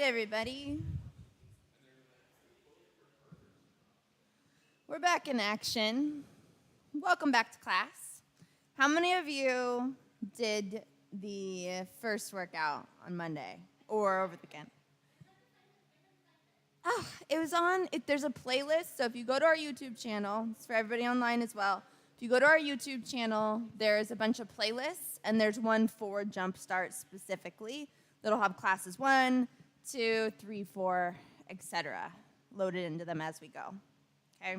everybody. We're back in action. Welcome back to class. How many of you did the first workout on Monday or over the weekend? Oh, it was on, there's a playlist, so if you go to our YouTube channel, it's for everybody online as well. If you go to our YouTube channel, there's a bunch of playlists, and there's one for Jumpstart specifically that'll have classes 1, 2, 3, 4, etc. loaded into them as we go. Okay?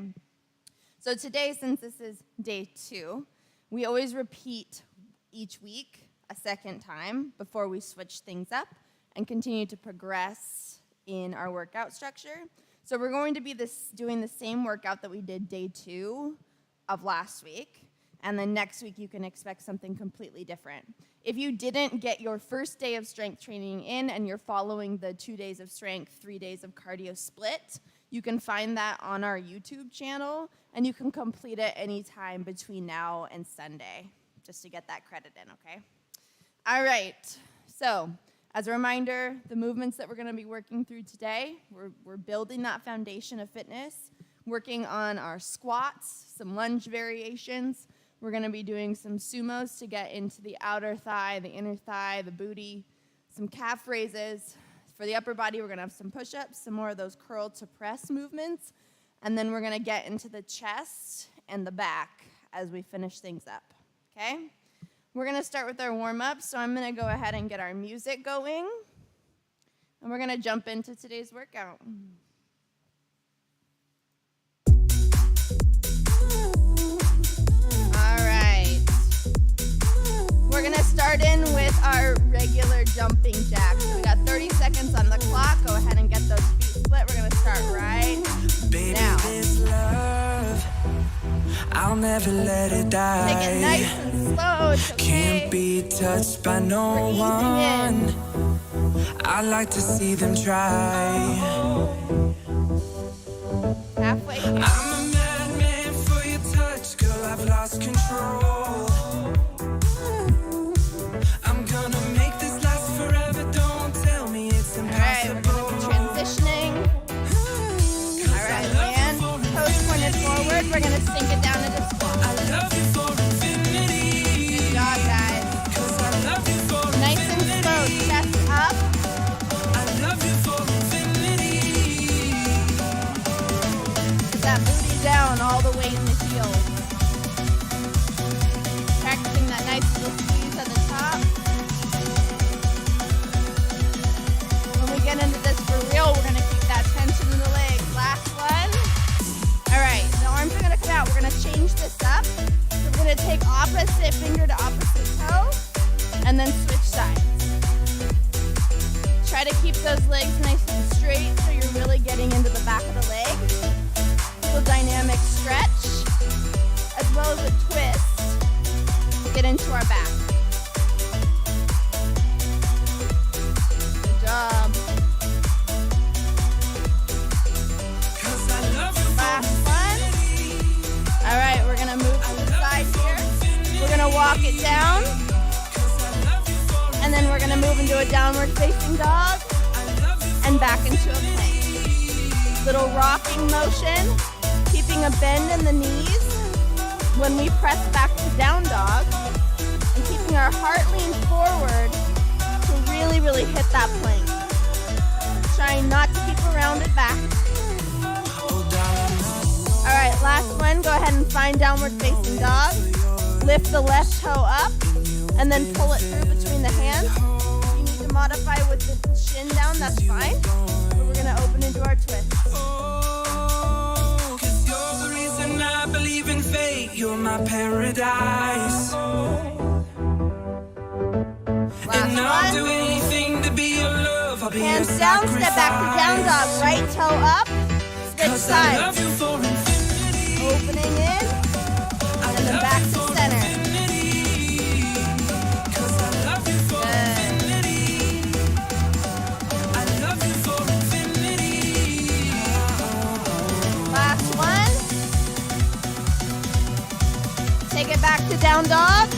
So today, since this is day 2, we always repeat each week a second time before we switch things up and continue to progress in our workout structure. So we're going to be doing the same workout that we did day 2 of last week, and then next week you can expect something completely different. If you didn't get your first day of strength training in and you're following the 2 days of strength, 3 days of cardio split, you can find that on our YouTube channel, and you can complete it anytime between now and Sunday, just to get that credit in, okay? All right, so as a reminder, the movements that we're going to be working through today, we're building that foundation of fitness, working on our squats, some lunge variations. We're going to be doing some sumos to get into the outer thigh, the inner thigh, the booty, some calf raises. For the upper body, we're going to have some push-ups, some more of those curl to press movements, and then we're going to get into the chest and the back as we finish things up, okay? We're going to start with our warm-up, so I'm going to go ahead and get our music going, and we're going to jump into today's workout. We're going to start in with our regular jumping jacks. So we got 30 seconds on the clock. Go ahead and get those feet split. We're going to start right now. This love, I'll never let it die. Take it nice and slow. It's okay. Can't be touched by no one. I like to see them try. Halfway here. I'm a madman for your touch, girl. I've lost control. We're going to sink it down into squat. I love you for infinity. Good job, guys. 'Cause I love you for nice and slow. Chest up. I love you for infinity. Get that booty down, all the way in the heel. Practicing that nice little squeeze at the top. When we get into this for real, we're going to keep that tension in the legs. Last one. All right, the arms are gonna come out. We're gonna change this up. So we're gonna take opposite finger to opposite toe, and then switch sides. Try to keep those legs nice and straight so you're really getting into the back of the leg. Little dynamic stretch, as well as a twist to get into our back. Good job. All right, we're gonna move to the side here. We're gonna walk it down, and then we're gonna move into a downward facing dog, and back into a plank. Little rocking motion, keeping a bend in the knees when we press back to down dog, and keeping our heart leaned forward to really, really hit that plank. Trying not to keep a rounded back. All right, last one. Go ahead and find downward facing dog. Lift the left toe up and then pull it through between the hands. If you need to modify with the shin down, that's fine. But we're going to open into our twist. Oh, 'cause you're the reason I believe in fate. You're my paradise. And I'll do anything to be your love. I'll be hands your down, sacrifice. step back to down dog. Right toe up, switch sides. I love you for infinity. Opening in, and then back to center. Last one. Take it back to down dog,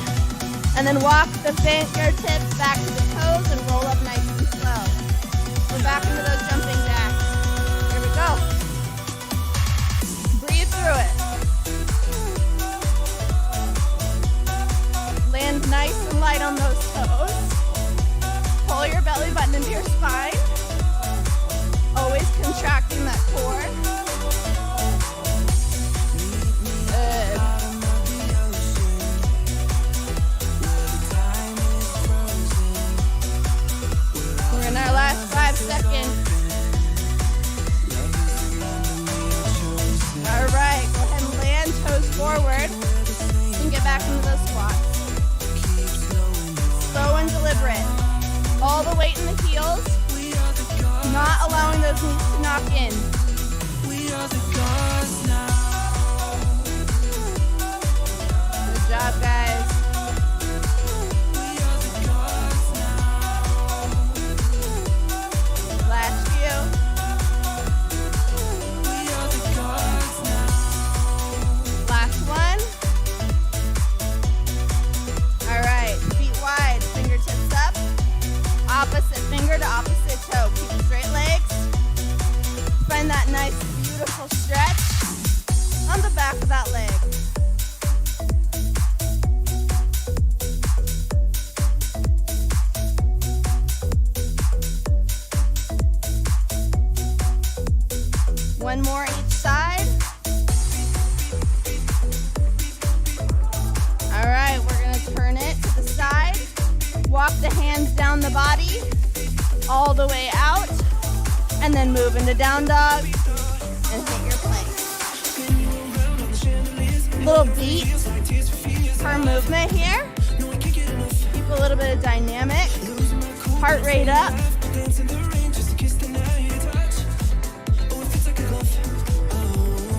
and then walk the fingertips back to the toes and roll up nice and slow. We're back into those jumping jacks. Here we go. Breathe through it. Land nice and light on those toes. Pull your belly button into your spine. Always contracting that core. Good. We're in our last 5 seconds. All right, go ahead and land toes forward and get back into those squats. Slow and deliberate. All the weight in the heels, not allowing those knees to knock in. Good job, guys. Last few. Last one. All right, feet wide, fingertips up. Opposite finger to opposite toe. Keep straight legs. Find that nice, beautiful stretch on the back of that leg. One more each side. All right, we're gonna turn it to the side. Walk the hands down the body, all the way out, and then move into down dog and hit your plank. Little beat per movement here. Keep a little bit of dynamic. Heart rate up.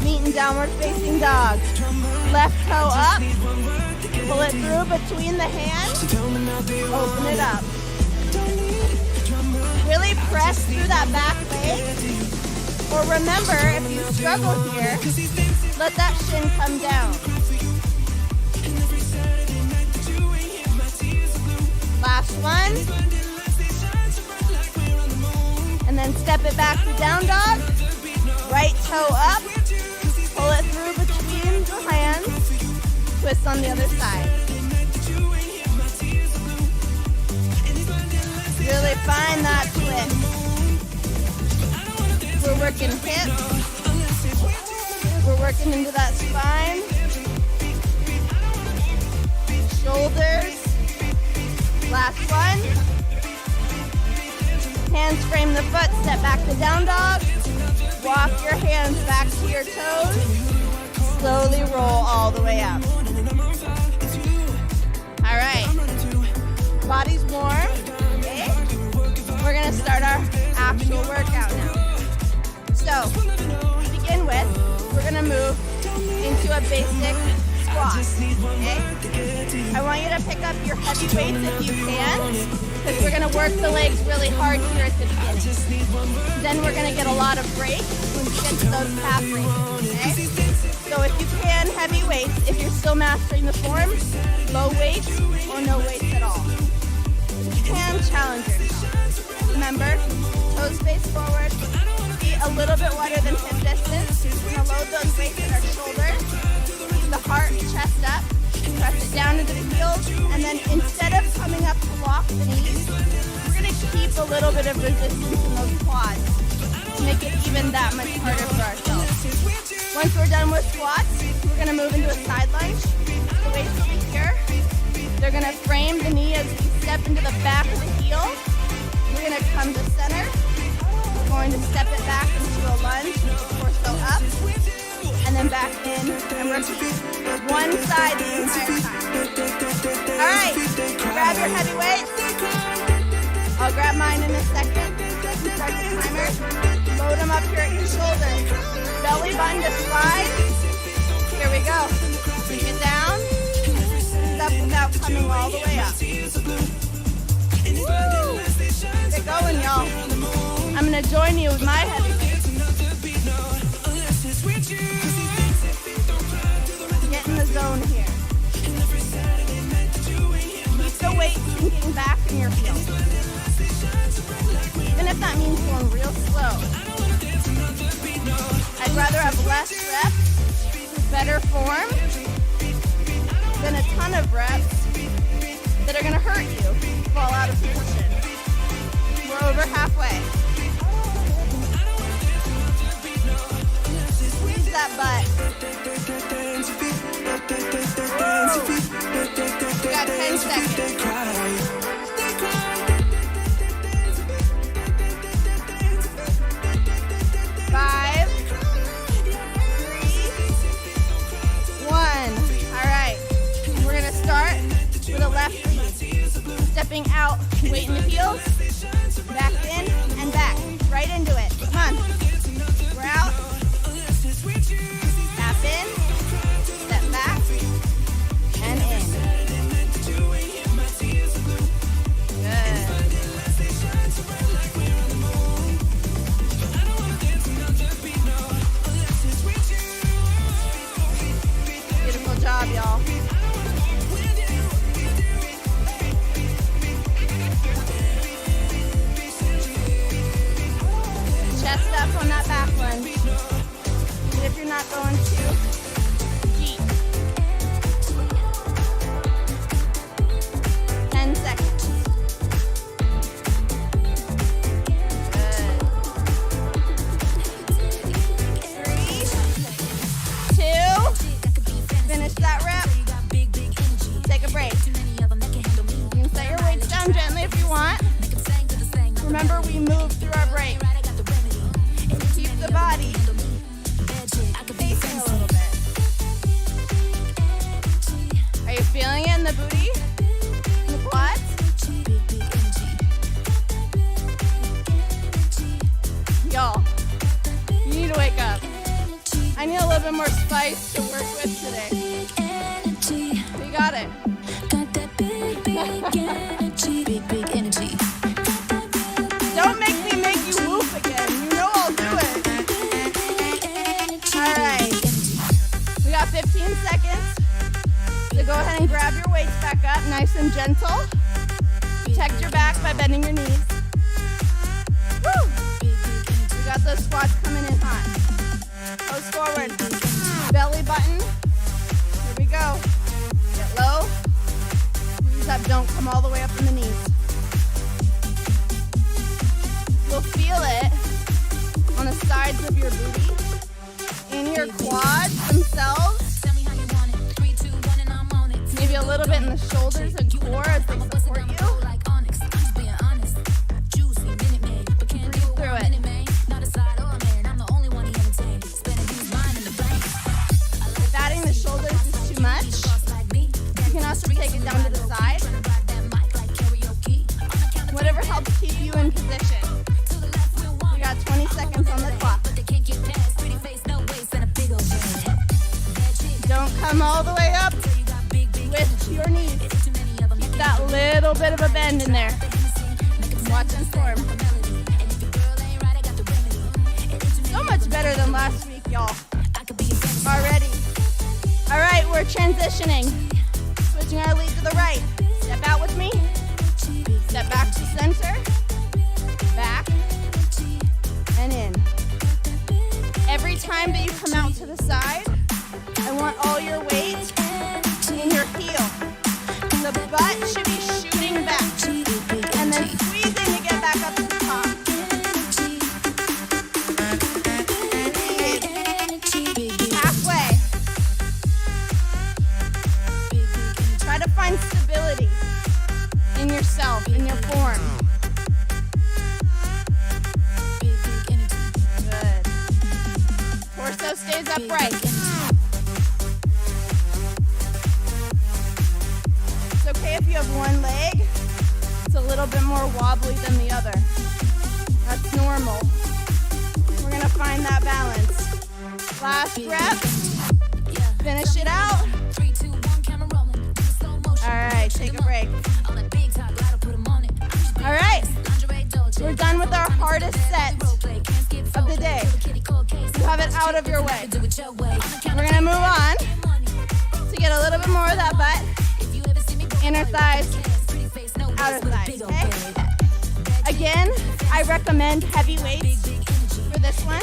Meet in downward facing dog. Left toe up. Pull it through between the hands. Open it up. Really press through that back leg. Or remember, if you struggle here, let that shin come down. Last one. And then step it back to down dog. Right toe up. Pull it through between the hands. Twist on the other side. Really find that twist. We're working hips. We're working into that spine. Shoulders. Last one. Hands frame the foot. Step back to down dog. Walk your hands back to your toes. Slowly roll all the way up. All right. Body's warm. Okay. We're going to start our actual workout now. So, to begin with, we're going to move into a basic squat. Okay? I want you to pick up your heavy weights if you can, because we're going to work the legs really hard here at the beginning. Then we're going to get a lot of break when we get to those calf raises. Okay? So if you can, heavy weights. If you're still mastering the form, low weights or no weights at all. If you can, challenge yourself. Remember, toes face forward, feet a little bit wider than hip distance. We're going to load those weights at our shoulders. Keep the heart and chest up. Press it down into the heels. And then instead of coming up to lock the knees, we're going to keep a little bit of resistance in those quads to make it even that much harder for ourselves. Once we're done with squats, we're going to move into a side lunge. The weights will be here. They're going to frame the knee as we step into the back of the heel. We're going to come to center. We're going to step it back into a lunge, torso up, and then back in, and repeat. One side the entire time. All right, grab your heavy weights. I'll grab mine in a second. Start the timer. Load them up here at your shoulders. Belly button to slide. Here we go. Bring it down. Up without coming all the way up. Woo! Get going, y'all. I'm going to join you with my heavy weights. Get in the zone here. Keep the weight sinking back in your heels. even if that means going real slow. I'd rather have less reps with better form than a ton of reps that are gonna hurt you, fall out of position. We're over halfway. Squeeze that butt. You got 10 seconds. 5, 3, 1. All right. We're gonna start with a left lead. Stepping out, weight in the heels, back in and back. Right into it. Come on. We're out. Tap in, step back, and in. Good. Beautiful job, y'all. Chest up on that back lunge. Even if you're not going too deep. 10 seconds. Good. 3, 2, finish that rep. Take a break. You can set your weights down gently if you want. Remember, we move through our break. Keep the body facing a little bit. Are you feeling it in the booty? In the quads? Y'all, you need to wake up. I need a little bit more spice to work with today. We got it. Got that big energy. Big energy. Don't make me make you whoop again. You know I'll do it. All right. We got 15 seconds. So go ahead and grab your weights back up, nice and gentle. Protect your back by bending your knees. Woo! We got those squats coming in hot. Toes forward. Belly button. Here we go. Get low. Squeeze up. Don't come all the way up in the knees. You'll feel it on the sides of your booty, in your quads themselves, maybe a little bit in the shoulders and core as they support you. Breathe through it. If adding the shoulders is too much, you can also take it down to the side. Whatever helps keep you in position. We got 20 seconds on the clock. Don't come all the way up with your knees. Keep that little bit of a bend in there. Watch and form. So much better than last week, y'all. Already. All right, we're transitioning. Switching our lead to the right. Step out with me. Step back to center. Back. And in. Every time that you come out to the side, I want all your weight in your heel. The butt should be shooting back. And then squeezing to get back up to the top. Halfway. Try to find stability in yourself, in your form. Good. Torso stays upright. It's okay if you have one leg. It's a little bit more wobbly than the other. That's normal. We're gonna find that balance. Last rep. Finish it out. All right, take a break. All right, we're done with our hardest set of the day. You have it out of your way. We're gonna move on to get a little bit more of that butt. Inner thighs, outer thighs, okay? Again, I recommend heavy weights for this one,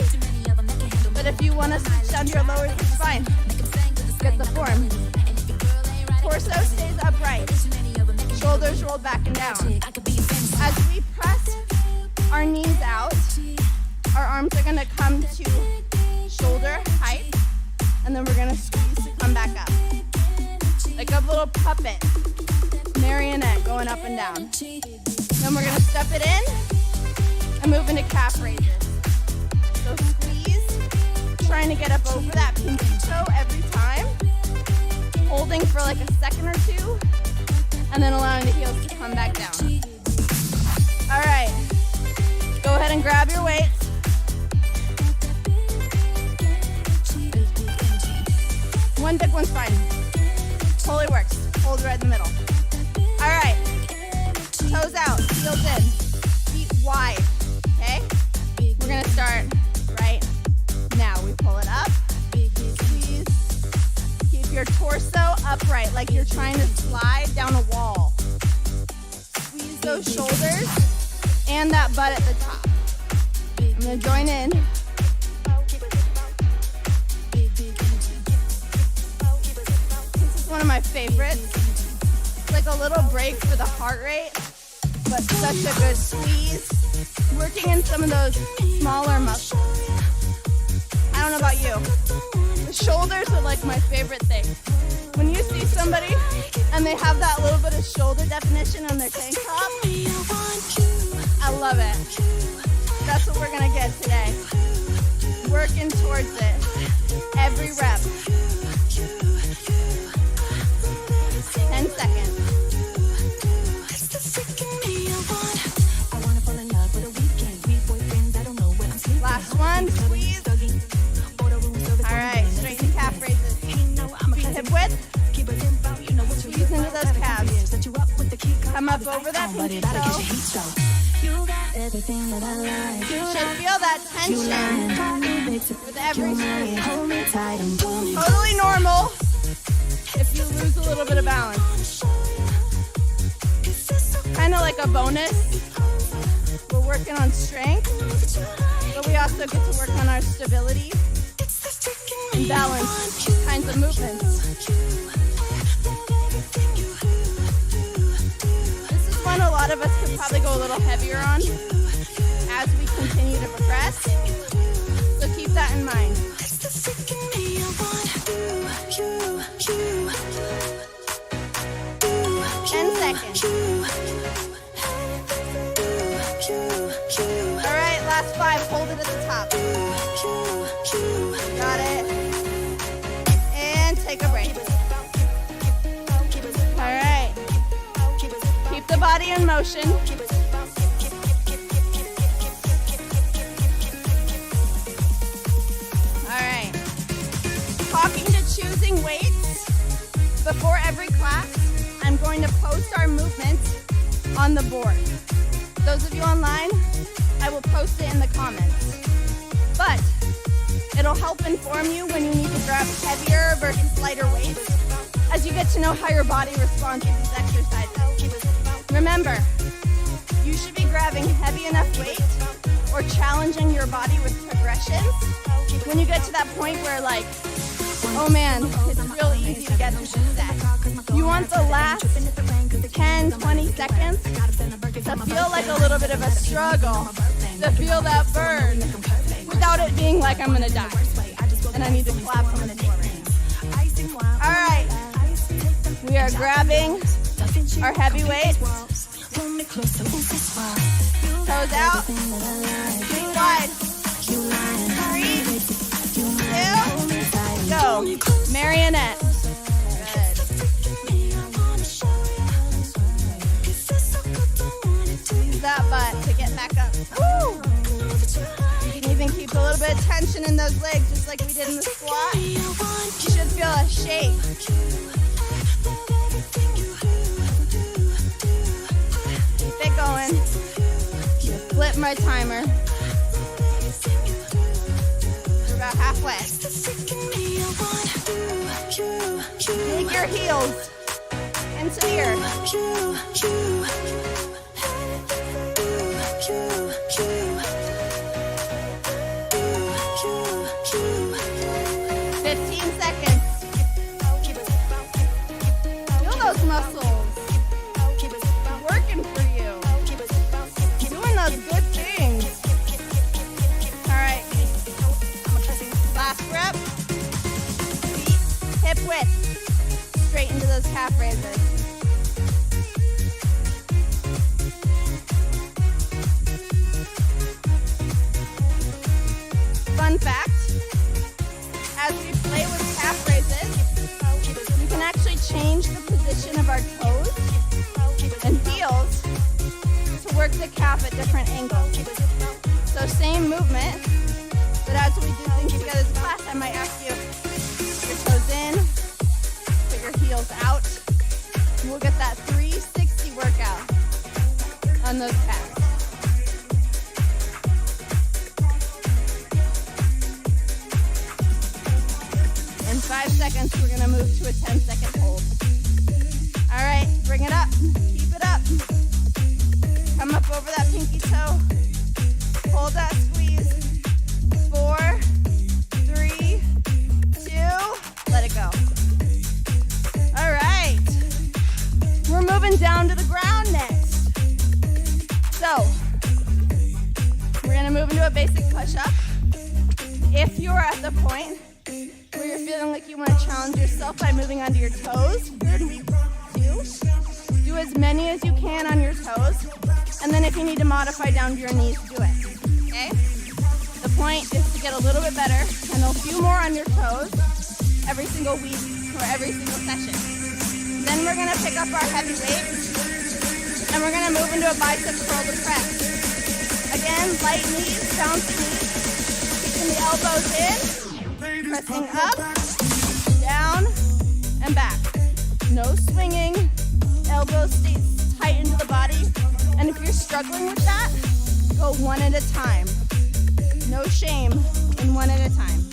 but if you want to switch down to your lowers, it's fine. Get the form. Torso stays upright. Shoulders rolled back and down. As we press our knees out, our arms are going to come to shoulder height, and then we're going to squeeze to come back up. Like a little puppet, marionette going up and down. Then we're going to step it in and move into calf raises. So squeeze, trying to get up over that pinky toe every time. Holding for like a second or two, and then allowing the heels to come back down. All right, go ahead and grab your weights. One big one's fine. Totally works. Hold right in the middle. All right, toes out, heels in, feet wide, okay? We're gonna start right now. We pull it up, squeeze. Keep your torso upright, like you're trying to slide down a wall. Squeeze those shoulders and that butt at the top. I'm gonna join in. This is one of my favorites. It's like a little break for the heart rate, but such a good squeeze. Working in some of those smaller muscles. I don't know about you. The shoulders are like my favorite thing. When you see somebody and they have that little bit of shoulder definition on their tank top, I love it. That's what we're gonna get today. Working towards it. Every rep. 10 seconds. Last one, squeeze. All right, straighten calf raises. Feet hip width. Squeeze into those calves. Come up over that pinky toe. You should feel that tension with every squeeze. Totally normal if you lose a little bit of balance. Kind of like a bonus. We're working on strength, but we also get to work on our stability and balance kinds of movements. This is one a lot of us could probably go a little heavier on as we continue to progress. So keep that in mind. 10 seconds. All right, last 5. Hold it at the top. Got it. And take a break. All right. Keep the body in motion. All right. Talking to choosing weights. Before every class, I'm going to post our movements on the board. Those of you online, I will post it in the comments. But it'll help inform you when you need to grab heavier versus lighter weights as you get to know how your body responds to these exercises. Remember, you should be grabbing heavy enough weight or challenging your body with progressions when you get to that point where like, oh man, it's really easy to get to this set. You want the last 10, 20 seconds to feel like a little bit of a struggle, to feel that burn, without it being like I'm gonna die, and I need to collapse on the floor. All right, we are grabbing our heavy weights. Toes out, feet wide. 3, 2, go. Marionette. Good. Use that butt to get back up. Woo! You can even keep a little bit of tension in those legs, just like we did in the squat. You should feel a shape. Keep it going. Flip my timer. We're about halfway. Dig your heels into the earth. twist straight into those calf raises. Fun fact, as we play with calf raises, we can actually change the position of our toes and heels to work the calf at different angles. So same movement, but as we do things together as a class, I might ask you, your toes in, put your heels out, and we'll get that 360 workout on those calves. In 5 seconds, we're gonna move to a 10-second hold. All right, bring it up, keep it up. Come up over that pinky toe. Hold that squeeze. 4, 3, 2, let it go. All right, we're moving down to the ground next. So, we're gonna move into a basic push-up. If you're at the point where you're feeling like you want to challenge yourself by moving onto your toes, good, week 2. Do as many as you can on your toes, and then if you need to modify down to your knees, do it, okay? The point is to get a little bit better and a few more on your toes every single week or every single session. Then we're gonna pick up our heavy weights, and we're gonna move into a bicep curl to press. Again, light knees, bouncing knees, keeping the elbows in, pressing up, down, and back. No swinging, elbows stay tight into the body. And if you're struggling with that, go one at a time. No shame in one at a time.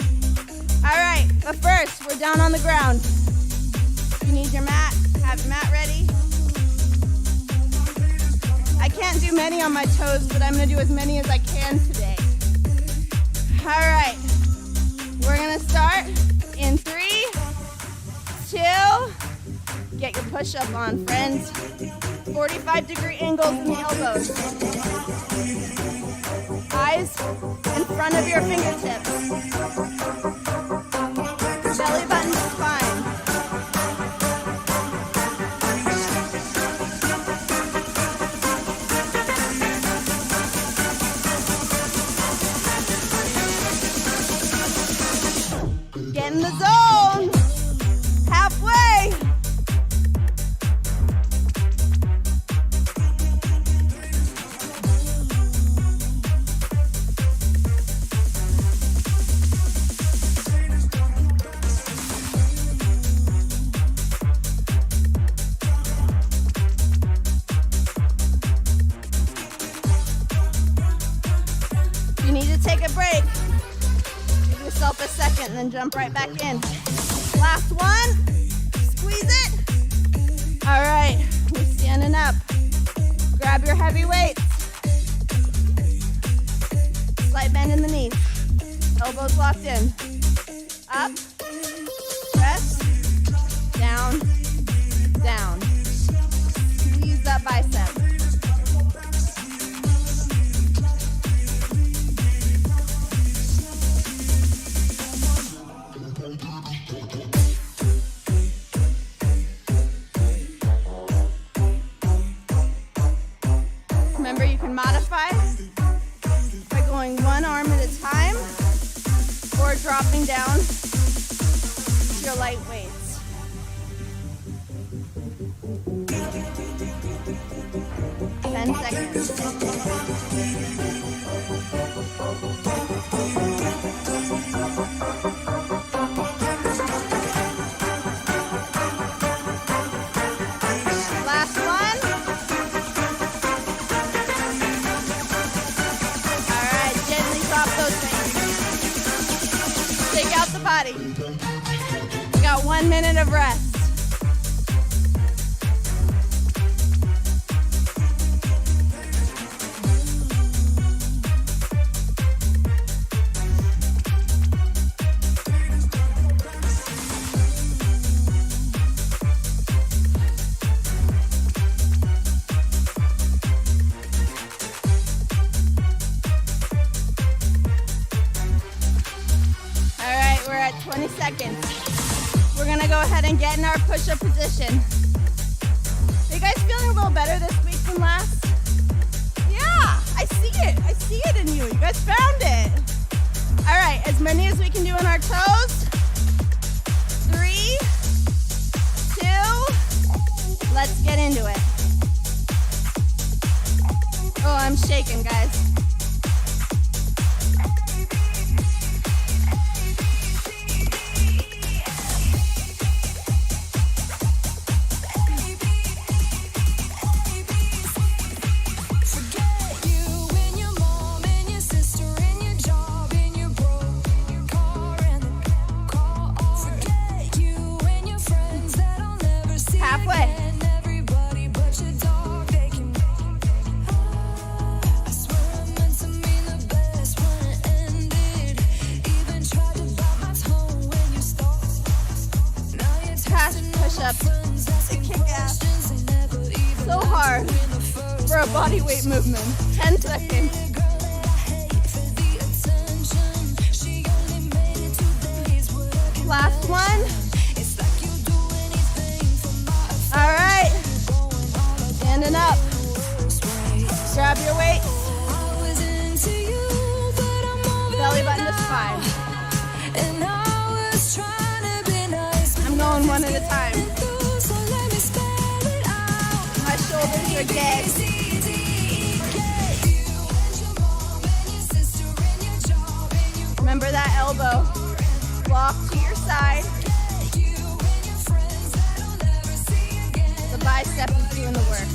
All right, but first, we're down on the ground. If you need your mat, have your mat ready. I can't do many on my toes, but I'm gonna do as many as I can today. All right. We're gonna start in 3, 2, get your push-up on, friends. 45-degree angles in the elbows. Eyes in front of your fingertips. Belly button to spine. Get in the zone. Halfway. You need to take a break. Give yourself a second and then jump right back in. Last one. Squeeze it. All right, we're standing up. Grab your heavy weights. Slight bend in the knees. Elbows locked in. Up. Press. Down. Down. Squeeze that bicep. Remember, you can modify by going one arm at a time or dropping down to your light weights. Ten seconds. Last one. All right, gently drop those weights. Take out the body. We got 1 minute of rest. All right, we're at 20 seconds. We're gonna go ahead and get in our push-up position. Are you guys feeling a little better this week than last? Yeah, I see it. I see it in you. You guys found it. All right, as many as we can do on our toes. 3, 2, let's get into it. Oh, I'm shaking, guys. So hard for a body weight movement. 10 seconds. Last one. All right. Standing up. Grab your weight. Belly button to spine. I'm going one at a time. My shoulders are dead. Remember that elbow. Walk to your side. The bicep is doing the work.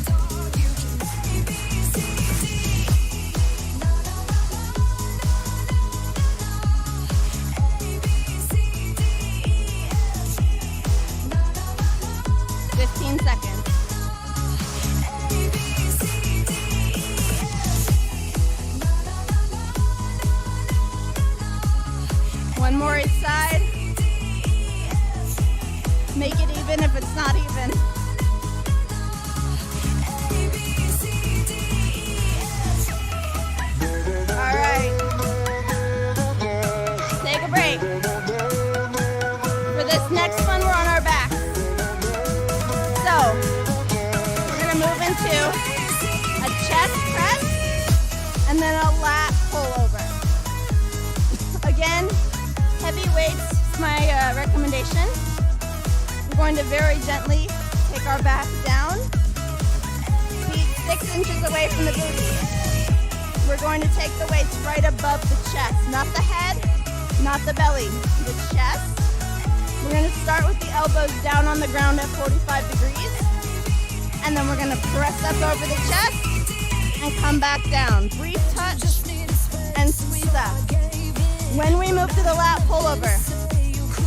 One more each side. Make it even if it's not even. All right. Take a break. For this next one, we're on our back. So, we're going to move into a chest press and then a lat pullover. Again, heavy weights is my recommendation. We're going to very gently take our back down. Feet 6 inches away from the booty. We're going to take the weights right above the chest, not the head, not the belly, the chest. We're going to start with the elbows down on the ground at 45 degrees. And then we're going to press up over the chest and come back down. Brief touch and squeeze up. When we move to the lat pullover,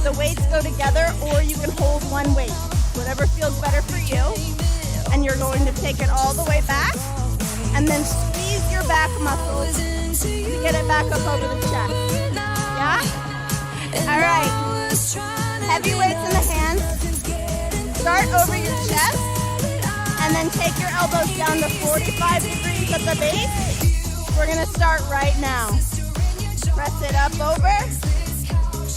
the weights go together or you can hold one weight, whatever feels better for you. And you're going to take it all the way back and then squeeze your back muscles to get it back up over the chest. Yeah? All right. Heavy weights in the hands. Start over your chest and then take your elbows down to 45 degrees at the base. We're going to start right now. Press it up over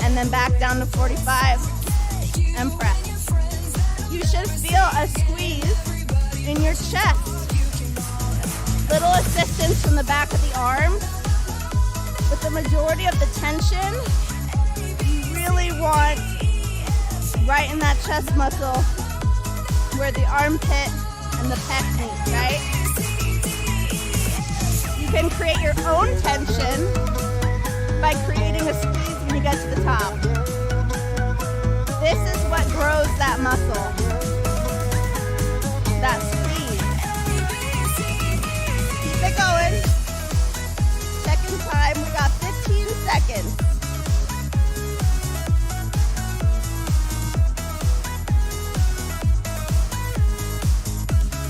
and then back down to 45 and press. You should feel a squeeze in your chest. Little assistance from the back of the arm, but the majority of the tension you really want right in that chest muscle where the armpit and the pec meet, right? You can create your own tension by creating a squeeze when you get to the top. This is what grows that muscle, that squeeze. Keep it going. Second time, we got 15 seconds.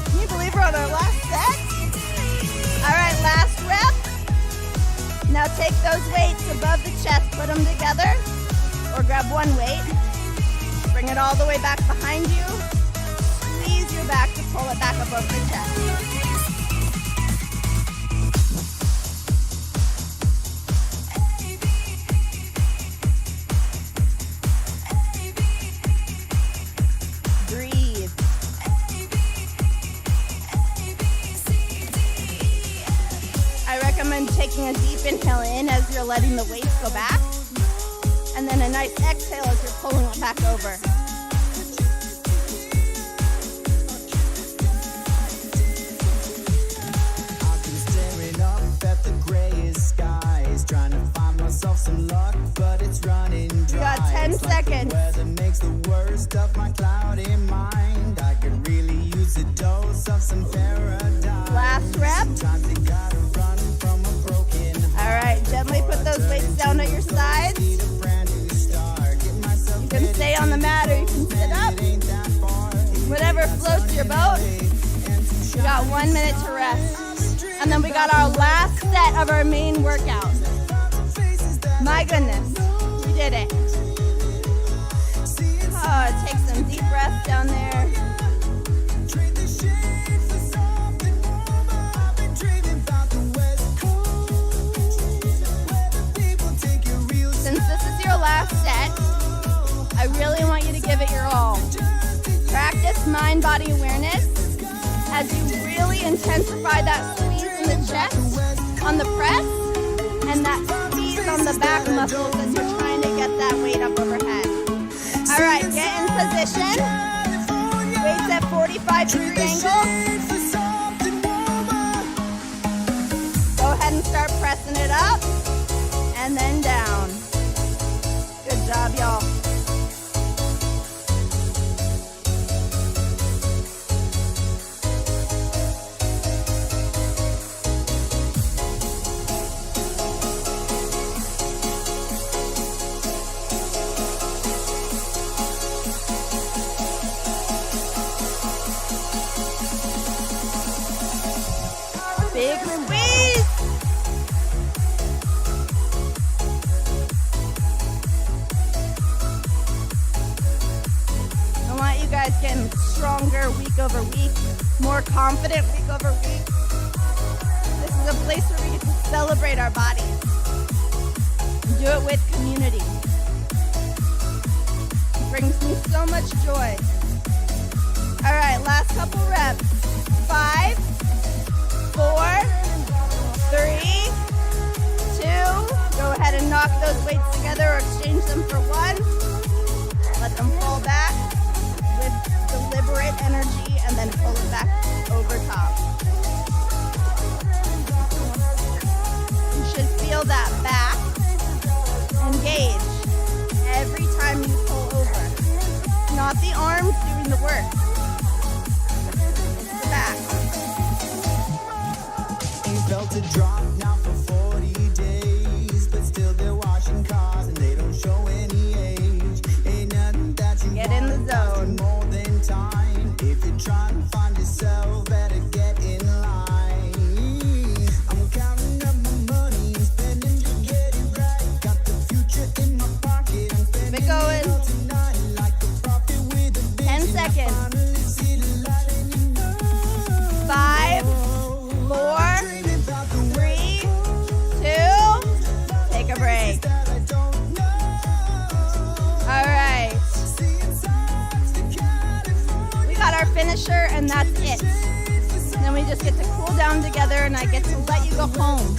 Can you believe we're on our last set? All right, last rep. Now take those weights above the chest, put them together, or grab one weight. Bring it all the way back behind you. Squeeze your back to pull it back up over the chest. taking a deep inhale in as you're letting the weights go back. And then a nice exhale as you're pulling it back over. I've been staring up at the grayest skies, trying to find myself some luck, but it's running dry. You got 10 It's like seconds. the weather makes the worst of my cloudy mind. I could really use a dose of some paradise. Last rep. Sometimes you gotta run from a broken heart. All right, gently put those weights down at your sides. Need a brand new start. Get myself You can stay on the mat or you can sit up. ain't that far. Whatever floats your boat. We got 1 minute to rest. And then we got our last set of our main workout. My goodness, we did it. Oh, take some deep breaths down there. Since this is your last set, I really want you to give it your all. Practice mind-body awareness as you really intensify that squeeze in the chest on the press and that squeeze on the back muscles as you're trying to get that weight up overhead. All right, get in position. Weights at 45-degree angle. Go ahead and start pressing it up and then down. Good job, y'all. Big squeeze. I want you guys getting stronger week over week, more confident week over week. This is a place where we get to celebrate our bodies and do it with community. It brings me so much joy. All right, last couple reps. 5, 4, 3, 2. Go ahead and knock those weights together or exchange them for 1. Let them fall back with deliberate energy and then pull it back over top. You should feel that back engage every time you pull over. Not the arms doing the work. It's the back. Ain't felt a drop now for 40 days, but still they're washing cars and they don't show any age. Ain't nothing that you Get in the want costs you zone. more than time. If you're trying to find yourself, better get in line. I'm counting up my money and spending to get it right. Got the future in my pocket. I'm Keep spending it going. all tonight like a prophet with a 10 vision. I seconds. finally see the light and you know. 5, 4, 3, 2. Take a break. All right. We got our finisher and that's it. Then we just get to cool down together and I get to let you go home.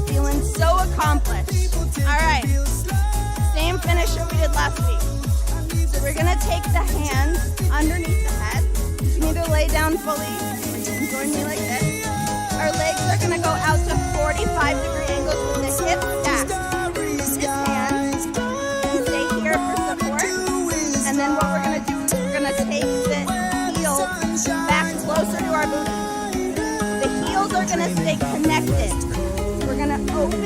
Feeling so accomplished. All right. Same finisher we did last week. So we're gonna take the hands underneath the head. You can either lay down fully or you can join me like this. Our legs are gonna go out to 45-degree angles with the hips stacked. This hand and stay here for support. And then what we're gonna do is we're gonna take the heels back closer to our booty. The heels are gonna stay connected. We're gonna open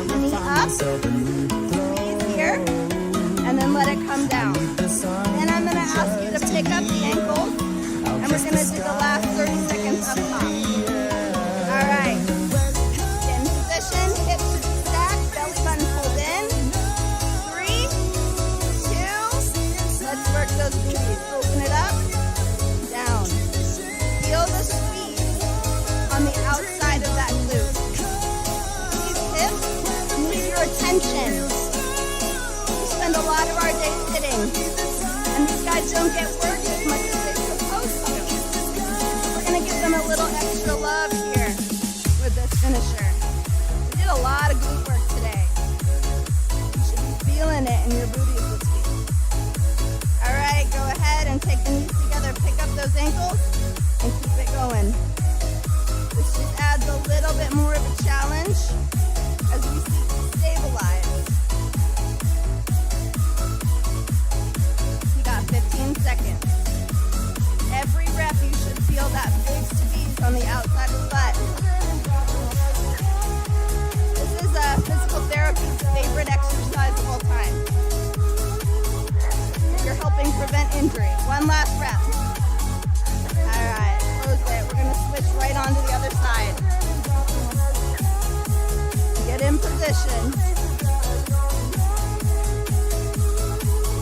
the knee up, squeeze here, and then let it come down. Then I'm gonna ask you to pick up the ankles, and we're gonna do the last 30 seconds up top. All right. Get in position, hips stacked, belly button pulled in. 3, 2. Let's work those booties. Open it up, down. Feel the squeeze on the outside of that glute. These hips need your attention. We spend a lot of our day sitting, and these guys don't get worked as much as they're supposed to. We're gonna give them a little extra love here with this finisher. in your booties this week. All right, go ahead and take the knees together. Pick up those ankles and keep it going. This just adds a little bit more of a challenge as we seek to stabilize. You got 15 seconds. Every rep, you should feel that big squeeze on the outside of the butt. This is a physical therapist's favorite exercise of all time. You're helping prevent injury. One last rep. All right, close it. We're gonna switch right on to the other side. Get in position.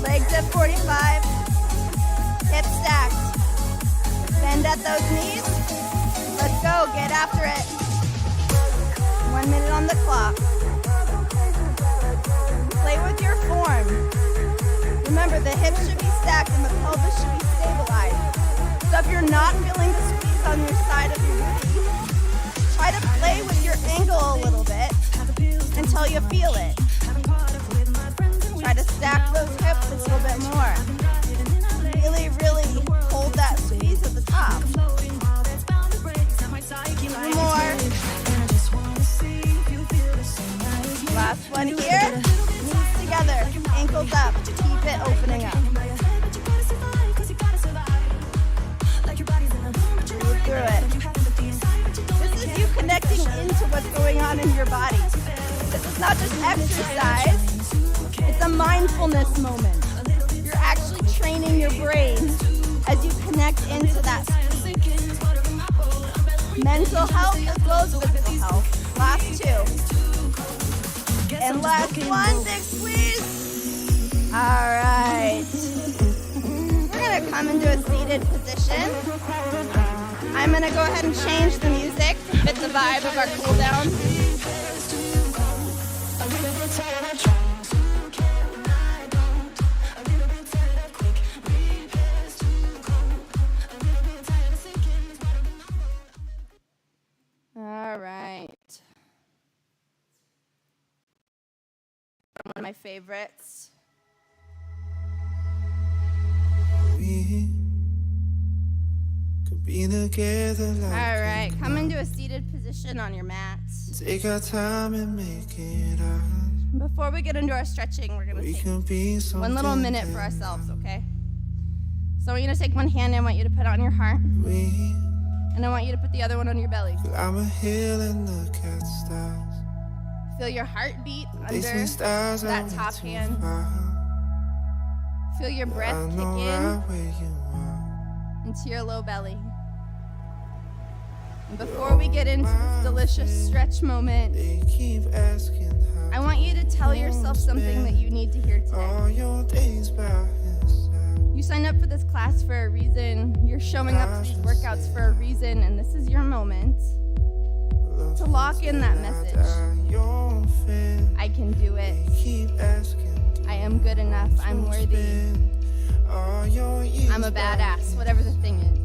Legs at 45. Hips stacked. Bend at those knees. Let's go, get after it. 1 minute on the clock. Play with your form. Remember, the hips should be stacked and the pelvis should be stabilized. So if you're not feeling the squeeze on your side of your booty, try to play with your angle a little bit until you feel it. Try to stack those hips a little bit more. Really, really hold that squeeze at the top. One more. Last one here. Knees together, ankles up. Keep it opening up. Move through it. This is you connecting into what's going on in your body. This is not just exercise. It's a mindfulness moment. You're actually training your brain as you connect into that squeeze. Mental health as well as physical health. Last two. And last one, big squeeze. All right. We're gonna come into a seated position. I'm gonna go ahead and change the music to fit the vibe of our cool down. All right. One of my favorites. We could be together like All right, come into a seated position on your mats. take our time and make it right. Before we get into our stretching, we're gonna We take can be something one little minute for ourselves, okay? So I want you to take one hand and I want you to put it on your heart, We, and I want you to put the other one on your belly. I'm a hill and look at stars. Feel your heartbeat They under say stars that are top too hand. far. Feel your breath I kick know in right where you are. into your low belly. And before we get into this delicious stretch moment, They keep asking how I want you to tell yourself something that you need to hear today. all your days by his side. You signed up for this class for a reason. You're showing up to these workouts for a reason, and this is your moment to lock in that message. I can do it. I am good enough. I'm worthy. I'm a badass, whatever the thing is.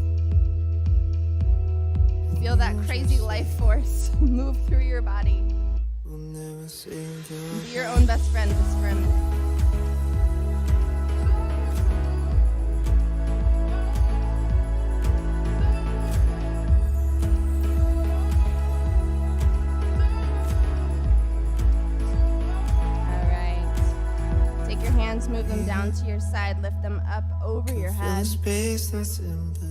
Feel that crazy life force move through your body. Be your own best friend just for a minute. Move them down to your side, lift them up over your head.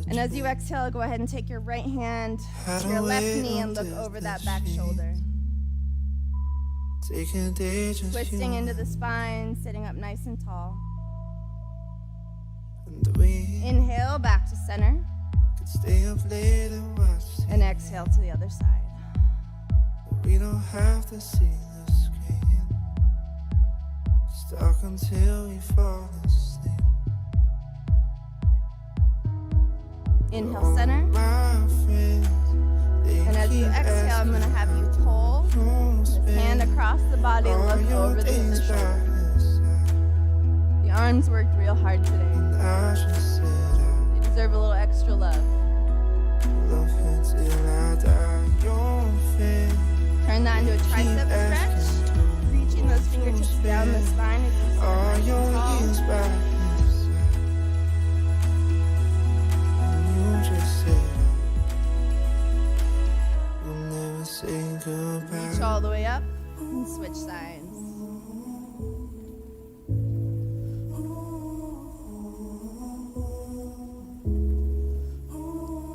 And as you exhale, go ahead and take your right hand to your left knee and look over that back shoulder. Twisting into the spine, sitting up nice and tall. Inhale, back to center. And exhale to the other side. We don't have to see the screen. Stuck until we fall asleep. Inhale, center. And as you exhale, I'm going to have you pull this hand across the body and look over the other shoulder. The arms worked real hard today. They deserve a little extra love. Turn that into a tricep stretch. Reaching those fingertips down the spine as you switch sides.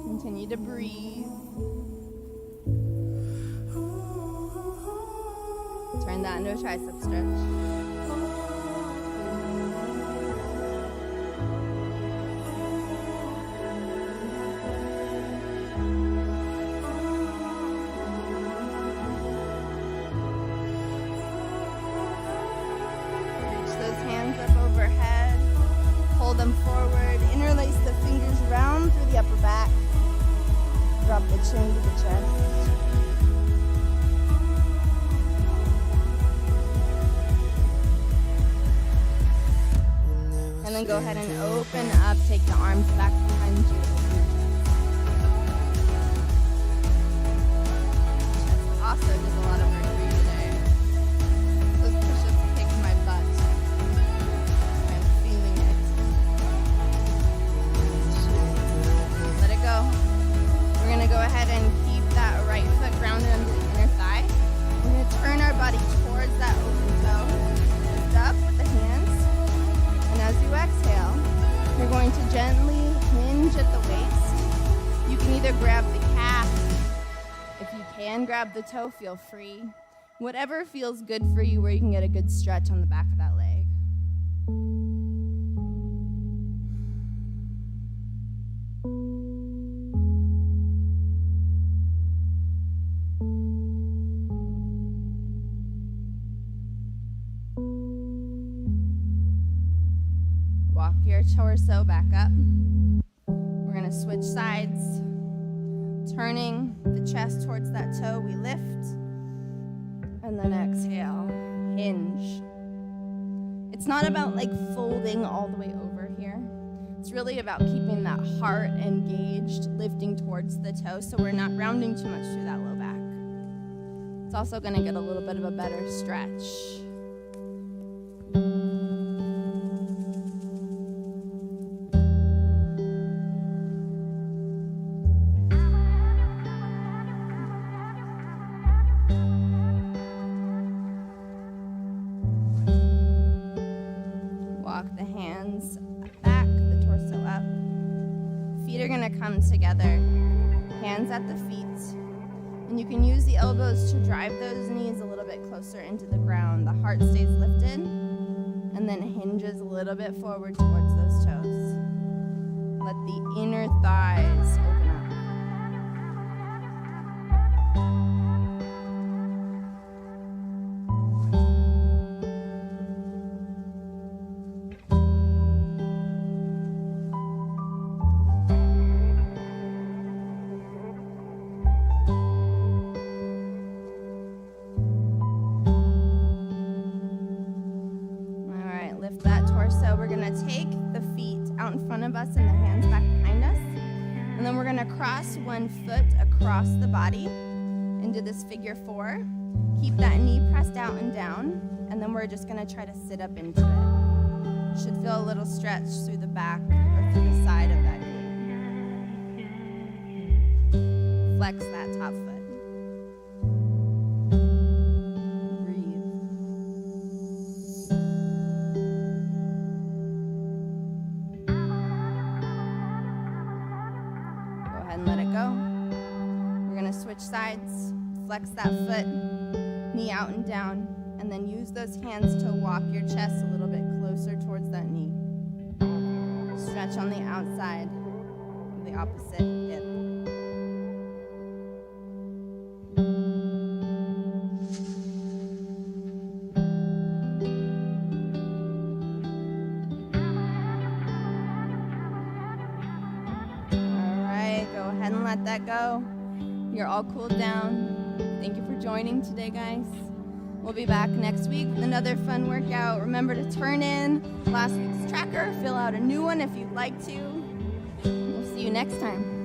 Continue to breathe. Turn that into a tricep stretch. Hold them forward, interlace the fingers round through the upper back. Drop the chin to the chest. And then go ahead and open up, take the arms back behind you. Chest also does a lot of work for you today. Those push-ups kick my butt. We're going to go ahead and keep that right foot grounded under the inner thigh. We're going to turn our body towards that open toe. Lift up with the hands. And as you exhale, you're going to gently hinge at the waist. You can either grab the calf. If you can grab the toe, feel free. Whatever feels good for you, where you can get a good stretch on the back of that leg. Walk your torso back up. We're going to switch sides. Turning the chest towards that toe, we lift. And then exhale, hinge. It's not about like folding all the way over here. It's really about keeping that heart engaged, lifting towards the toe so we're not rounding too much through that low back. It's also going to get a little bit of a better stretch. Come together, hands at the feet, and you can use the elbows to drive those knees a little bit closer into the ground. The heart stays lifted and then hinges a little bit forward towards those toes. Let the inner thighs open up. Take the feet out in front of us and the hands back behind us. And then we're going to cross one foot across the body into this figure 4. Keep that knee pressed out and down. And then we're just going to try to sit up into it. Should feel a little stretch through the back or through the side of that knee. Flex that top foot. Sides, flex that foot, knee out and down, and then use those hands to walk your chest a little bit closer towards that knee. Stretch on the outside of the opposite hip. All right, go ahead and let that go. You're all cooled down. Thank you for joining today, guys. We'll be back next week with another fun workout. Remember to turn in last week's tracker, fill out a new one if you'd like to. We'll see you next time.